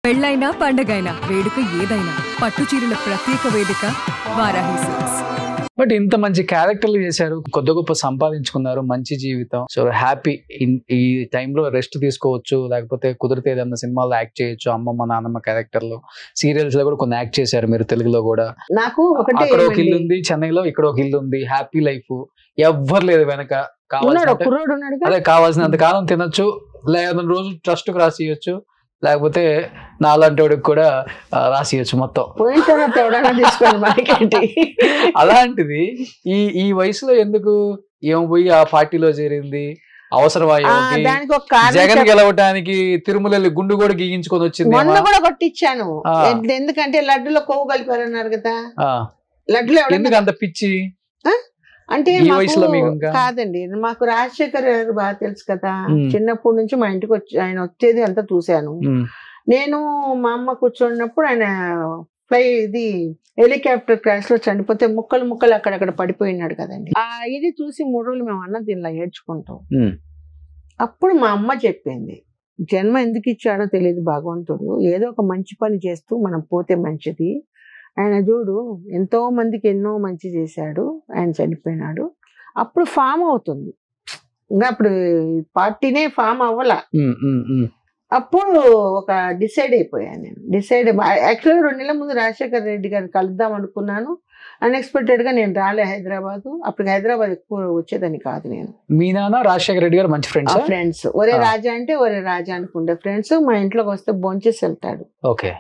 పెళ్ళైనా పండగైనా వేడుక ఏదైనా పట్టు చీరల ప్రత్యేక వేదిక వారాహి సిల్క్స్. బట్ ఇంత మంచి క్యారెక్టర్లు చేశారు, కొద్ది గొప్ప సంపాదించుకున్నారు, మంచి జీవితం. So happy. ఈ టైంలో రెస్ట్ తీసుకోవచ్చు, లేకపోతే కుదిరితే ఏదన్నా సినిమాలో యాక్ట్ చేయొచ్చు. అమ్మమ్మ నాన్నమ్మ క్యారెక్టర్లు, సీరియల్స్ లో కూడా కొన్ని యాక్ట్ చేశారు మీరు, తెలుగులో కూడా. నాకు అక్కడ ఒక ఇల్లు ఉంది చెన్నైలో, ఇక్కడ ఒక ఇల్లు ఉంది, హ్యాపీ లైఫ్, ఎవ్వరు లేదు వెనక. అదే కావాల్సినంత కాలం తినొచ్చు, లేదా రోజు ట్రస్ట్ కు రాసియచ్చు, లేకపోతే నాలాంటి వాడికి కూడా రాసియచ్చు మొత్తం. అలాంటిది ఈ వయసులో ఎందుకు ఏమో పోయి ఆ పార్టీలో చేరింది? అవసరమా? జగన్ గెలవటానికి తిరుమల గుండు కూడా గీయించుకొని వచ్చింది. మొన్న కూడా కొట్టించాను, ఎందుకంటే లడ్డులో కొవ్వు కలిపారన్నారు కదా. లడ్డులో ఎందుకు అంత పిచ్చి? అంటే కాదండి, మాకు రాజశేఖర్ గారు బాగా తెలుసు కదా. చిన్నప్పటి నుంచి మా ఇంటికి వచ్చి ఆయన వచ్చేది అంతా చూశాను నేను. మా అమ్మ కూర్చున్నప్పుడు ఆయన ఇది హెలికాప్టర్ క్రాష్ లో చనిపోతే ముక్కలు ముక్కలు అక్కడక్కడ పడిపోయినాడు కదండి. ఇది చూసి 3 రోజులు మేము అన్నం తినలా ఏడ్చుకుంటాం. అప్పుడు మా అమ్మ చెప్పింది, జన్మ ఎందుకు ఇచ్చాడో తెలియదు భగవంతుడు, ఏదో ఒక మంచి పని చేస్తూ మనం పోతే మంచిది. ఆయన చూడు ఎంతో మందికి ఎన్నో మంచి చేశాడు, ఆయన చనిపోయినాడు. అప్పుడు ఫామ్ అవుతుంది, ఇంకా అప్పుడు పార్టీనే ఫామ్ అవ్వాల. అప్పుడు ఒక డిసైడ్ అయిపోయాను నేను. యాక్చువల్గా 2 నెలల ముందు రాజశేఖర్ రెడ్డి గారిని కలుద్దాం అనుకున్నాను. అన్ఎక్స్పెక్టెడ్ గా నేను రాలే హైదరాబాద్. అప్పుడు హైదరాబాద్ ఎక్కువ వచ్చేదని కాదు నేను. మీ నాన్న రాజశేఖర్ రెడ్డి గారు మంచి ఫ్రెండ్స్, ఒరే రాజా అంటే ఒరే రాజా అనుకుంటే ఫ్రెండ్స్. మా ఇంట్లోకి వస్తే భోంచేసి వెళ్తాడు. ఓకే.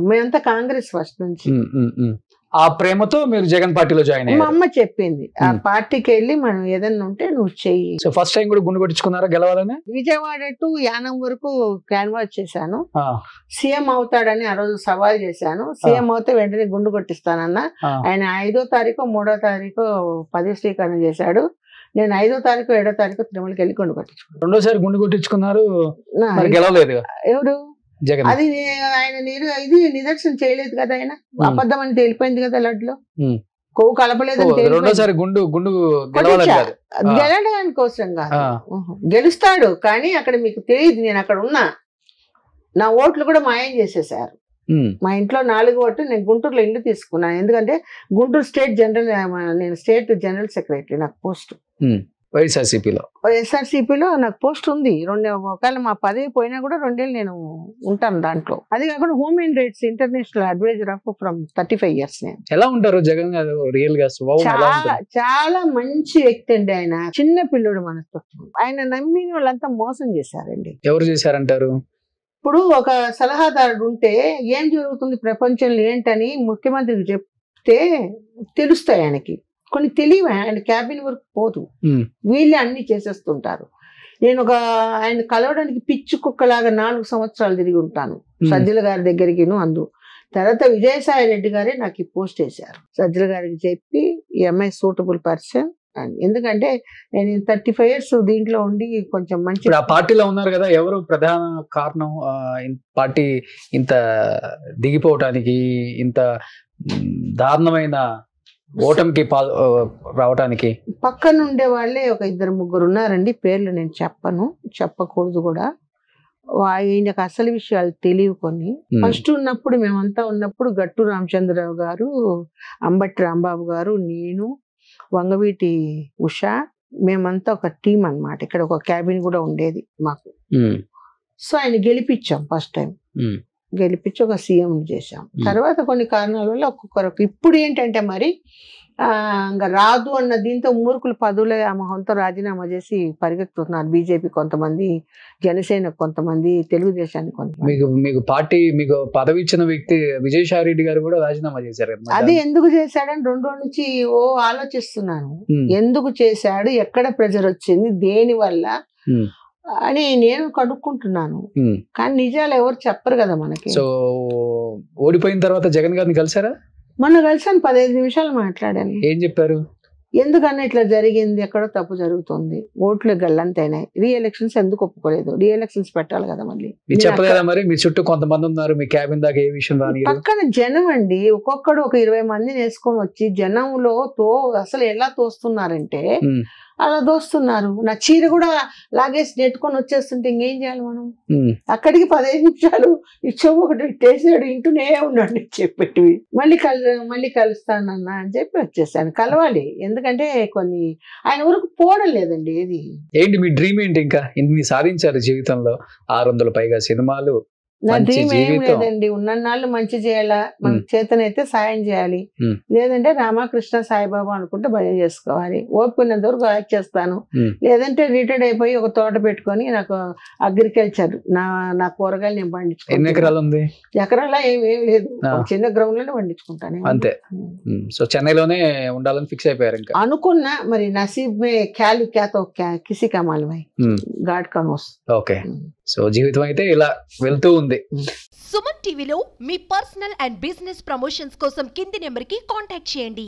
మేమంతా కాంగ్రెస్ ఫస్ట్ నుంచి. ఆ ప్రేమతో మీరు జగన్ పార్టీలో జాయిన్ అయ్యారు. మా అమ్మ చెప్పింది, ఆ పార్టీకి వెళ్ళి మనం ఏదన్నా ఉంటే నువ్వు చెయ్యి. సో ఫస్ట్ టైం కూడా గుండు కొట్టించుకున్నారా గెలవాలని? విజయవాడ టు యానం వరకు క్యాన్వాస్ చేశాను. సీఎం అవుతాడని ఆ రోజు సవాల్ చేశాను. సీఎం అవుతే వెంటనే గుండు కొట్టిస్తానన్నా. ఆయన 5వ తారీఖు 3వ తారీఖు పదవి స్వీకరణ చేశాడు. నేను 5వ తారీఖు 7వ తారీఖు తిరుమలకి వెళ్ళి గుండు కొట్టించుకున్నాను. రెండోసారి గుండు కొట్టించుకున్నారు, గెలవలేదు. ఎవరు? అది ఆయన ఇది నిదర్శనం చేయలేదు కదా, ఆయన అబద్ధం అని తెలిపోయింది కదా. లడ్లో కొవ్వు కలపలేదు, గెలవడానికి కోసం కాదు. గెలుస్తాడు కానీ అక్కడ మీకు తెలియదు, నేను అక్కడ ఉన్నా. నా ఓట్లు కూడా మాయం చేసేసారు. మా ఇంట్లో 4 ఓట్లు. నేను గుంటూరులో ఇల్లు తీసుకున్నాను, ఎందుకంటే గుంటూరు స్టేట్ జనరల్, నేను స్టేట్ జనరల్ సెక్రటరీ. నాకు పోస్ట్ వైఎస్ఆర్సీపీలో నాకు పోస్ట్ ఉంది. ఒకవేళ మా పదవి పోయినా కూడా 2 ఏళ్ళు నేను ఉంటాను దాంట్లో. అది కాకుండా human rights international adviser of from 35 years. నేను ఎలా ఉంటారు జగన్ గారు? రియల్ గా చాలా మంచి వ్యక్తి అండి. ఆయన చిన్న పిల్లడు మనస్తత్వం. ఆయన నమ్మిన వాళ్ళంతా మోసం చేశారండి. ఎవరు చేశారంటారు? ఇప్పుడు ఒక సలహాదారుడు ఉంటే ఏం జరుగుతుంది ప్రపంచంలో ఏంటని ముఖ్యమంత్రికి చెప్తే తెలుస్తాయి ఆయనకి. కొన్ని తెలివి, ఆయన క్యాబిన్ వరకు పోదు, వీళ్ళే అన్ని చేసేస్తుంటారు. నేను ఆయన కలవడానికి పిచ్చి కుక్కలాగా 4 సంవత్సరాలు తిరిగి ఉంటాను సజ్జల గారి దగ్గరికి. తర్వాత విజయసాయి రెడ్డి గారే నాకు ఈ పోస్ట్ వేశారు. సజ్జల గారికి చెప్పి ఈ అమ్మాయి సూటబుల్ పర్సన్ అని. ఎందుకంటే నేను 35 years దీంట్లో ఉండి కొంచెం మంచి పార్టీలో ఉన్నారు కదా. ఎవరు ప్రధాన కారణం పార్టీ ఇంత దిగిపోవటానికి, ఇంత దారుణమైన ఓటమికి రావటానికి? పక్కన ఉండే వాళ్ళే ఒక 2-3 ఉన్నారండి, పేర్లు నేను చెప్పకూడదు కూడా. ఈయనకు అసలు విషయాలు తెలియవు కొన్ని. ఫస్ట్ ఉన్నప్పుడు మేమంతా ఉన్నప్పుడు గట్టు రామచంద్రరావు గారు, అంబటి రాంబాబు గారు, నేను, వంగవీటి ఉష, మేమంతా ఒక టీం అన్నమాట. ఇక్కడ ఒక క్యాబిన్ కూడా ఉండేది మాకు. సో ఆయన గెలిపించాం ఫస్ట్ టైం. గెలిపించి ఒక సీఎం చేశాం. తర్వాత కొన్ని కారణాల వల్ల ఒక్కొక్కరు. ఇప్పుడు ఏంటంటే మరి ఇంకా రాదు అన్న దీంతో మూర్ఖులు పదవులే ఆ మొహంతో రాజీనామా చేసి పరిగెత్తుతున్నారు. బీజేపీ కొంతమంది, జనసేన కొంతమంది, తెలుగుదేశానికి కొంతమంది. మీకు పార్టీ మీకు పదవి ఇచ్చిన వ్యక్తి విజయసాయి రెడ్డి గారు కూడా రాజీనామా చేశారు. అది ఎందుకు చేశాడని 2 రోజుల నుంచి ఆలోచిస్తున్నాను. ఎందుకు చేశాడు, ఎక్కడ ప్రెజర్ వచ్చింది, దేని వల్ల అని నేను కనుక్కుంటున్నాను. కానీ నిజాలు ఎవరు చెప్పరు కదా మనకి. సో ఓడిపోయిన తర్వాత జగన్ గారిని కలిసారా? మొన్న కలిసాను, 15 నిమిషాలు మాట్లాడాను. ఏం చెప్పారు? ఎందుకన్నా ఇట్లా జరిగింది, ఎక్కడో తప్పు జరుగుతుంది, ఓట్లు గల్లంతైనాయి, రీఎలక్షన్స్ ఎందుకు ఒప్పుకోలేదు, రీఎలక్షన్స్ పెట్టాలి కదా. మళ్ళీ చెప్పలేదా మరి? మీ చుట్టూ కొంతమంది ఉన్నారు, మీ క్యాబిన్ దాకా ఏ విషయం రాని పక్కన జనం అండి, ఒక్కొక్కడు ఒక 20 మందిని వేసుకొని వచ్చి జనంలో అసలు ఎలా తోస్తున్నారంటే అలా దోస్తున్నారు. నా చీర కూడా లాగేసి నెట్టుకొని వచ్చేస్తుంటే ఇంకేం చేయాలి మనం? అక్కడికి 15 నిమిషాలు ఇచ్చోము ఒకటి టేసాడు, ఇంటూనే ఉండండి చెప్పేటివి. మళ్ళీ కలుస్తానన్నా అని చెప్పి వచ్చేసాను. కలవాలి, ఎందుకంటే కొన్ని ఆయన ఊరికి పోవడం లేదండి. ఏది ఏంటి మీ డ్రీమ్ ఏంటి? ఇంకా ఇన్ని సాధించారు జీవితంలో, 600 పైగా సినిమాలు. నా డ్రీమ్ ఏం లేదండి, ఉన్నన్నాళ్ళు మంచి చేయాలా, మన చేతనైతే సాయం చేయాలి, లేదంటే రామకృష్ణ సాయిబాబా అనుకుంటే భయం చేసుకోవాలి. ఓపికన్నంత వరకు యాక్ట్ చేస్తాను, లేదంటే రిటైర్డ్ అయిపోయి ఒక తోట పెట్టుకొని నాకు అగ్రికల్చర్ నా కూరగాయలు నేను పండించుకుంటాను. ఎన్ని ఎకరాలు ఉంది? ఎకరాలా ఏమీ లేదు, చిన్న గ్రౌండ్ లోనే పండించుకుంటాను అంతే. సో చెన్నైలోనే ఉండాలని ఫిక్స్ అయిపోయారు ఇంకా? అనుకున్నా, మరి నసీబ్ మే క్యాలి క్యాతో కిసి కమాల్ భాయ్, గాడ్ కనోస్. ఓకే, సో జీవితం అయితే ఇలా వెళ్తూ ఉంది. సుమన్ టీవీలో మీ పర్సనల్ అండ్ బిజినెస్ ప్రమోషన్స్ కోసం కింది నెంబర్కి కాంటాక్ట్ చేయండి.